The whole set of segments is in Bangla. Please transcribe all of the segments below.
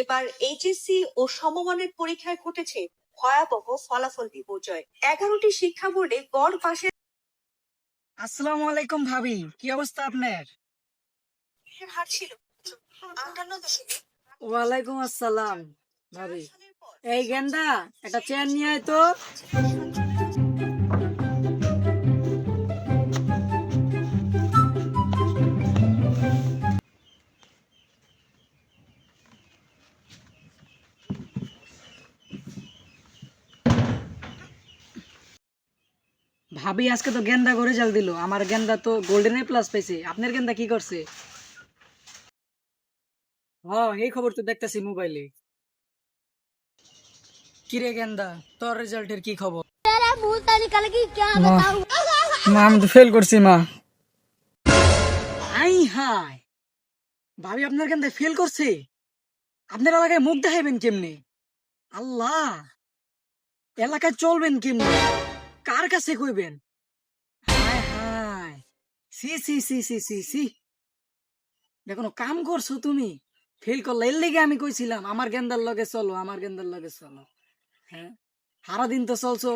এবার এইচএসসি ও সমমানের পরীক্ষায় ঘটেছে ভয়াবহ ফলাফল বিপর্যয়। 11টি শিক্ষা বোর্ডে গড় পাশের আসসালামু আলাইকুম ভাবি, কি অবস্থা আপনার? হার ছিল 58 ওয়ালাইকুম আসসালাম ভাবি। এই গেন্দা, একটা চেয়ার নিয়ে আয় তো। ভাবি আজকে তো গেন্দা করে জাল দিল, আমার গেন্দা তো গোল্ডেন এ প্লাস পাইছে। আপনার গেন্দা কি করছে? হ্যাঁ, এই খবর তো দেখতেছি মোবাইলে। কিরে গেন্দা, তোর রেজাল্টের কি খবর? মা, আমি তো ফেল করছি মা। আই হাই, ভাবি আপনার গেন্দা ফেল করছে? আপনার এলাকায় মুখ দেখাইবেন কেমনে? আল্লাহ, এলাকায় চলবেন কেমনে? কার কাছে কইবেন? হায় হায়, সি সি সি সি সি সি, দেখো কাম করছো তুমি, ফেল করলে। এর লেগে আমি কইছিলাম আমার গেন্দার লগে চলো, আমার গেন্দার লগে চলো। হ্যাঁ, সারাদিন তো চলছো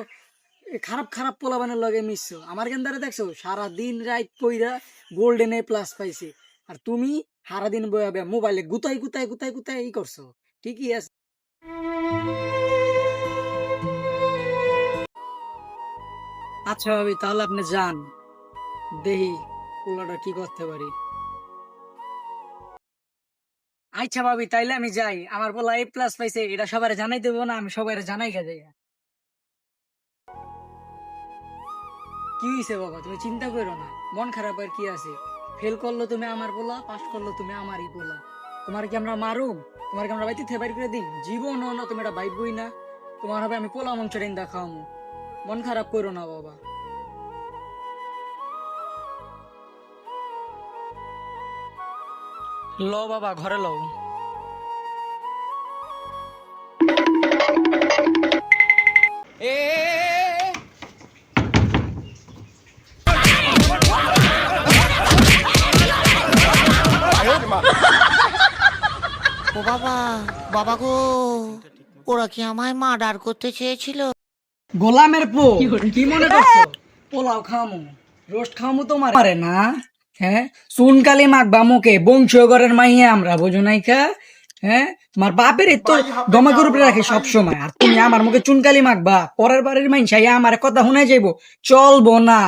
খারাপ খারাপ পোলাবানের লগে মিশছো। আমার গেন্দারে দেখছো সারা দিন রাত কইরা গোল্ডেন এ প্লাস পাইছে, আর তুমি সারাদিন বয়া মোবাইলে গুতাই গুতাই গুতাই গুতাই ই করছো। ঠিকই আছে। আচ্ছা ভাবি, তাহলে আপনি যান, দেখি পোলাটা কি করতে পারি। আচ্ছা ভাবি, তাইলে আমি যাই। আমার পোলা এ প্লাস পাইছে, এটা সবাই জানাই দেবো না? আমি সবাই জানাই গে যাই। কি হয়েছে বাবা, তুমি চিন্তা করো না, মন খারাপ আর কি আছে? ফেল করলো তুমি আমার পোলা, পাস করলো তুমি আমারই পোলা। তোমার কি আমরা মারুম? তোমার কি আমরা বাইতে থেবাই করে দিন? জীবন না, তুমি এটা বাইবই না। তোমার হবে আমি পোলা মাংস রেন্দা খাওয়ামু। মন খারাপ করো না বাবা। লো বাবা, ঘরে লো। ও বাবা, বাবা গো, ওরা কি আমায় মার্ডার করতে চেয়েছিল? গোলামের পো, কি মনে করছো? পোলাও খামু, রোস্ট খামু তোমার পারে না? হ্যাঁ, চুনকালি মাখবা মুখে, বংশীয়গরের মাইয়া আমরা, বোঝো নাই কা? হ্যাঁ, আমার বাপের তো দমা করে রাখে সব সময়, আর তুমি আমার মুখে চুনকালি মাখবা? পরের বাড়ির মাইনসাই আমার কথা শুনে যাইবো, চলবো না।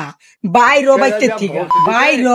বাইর বাইতে থেকে বাইর।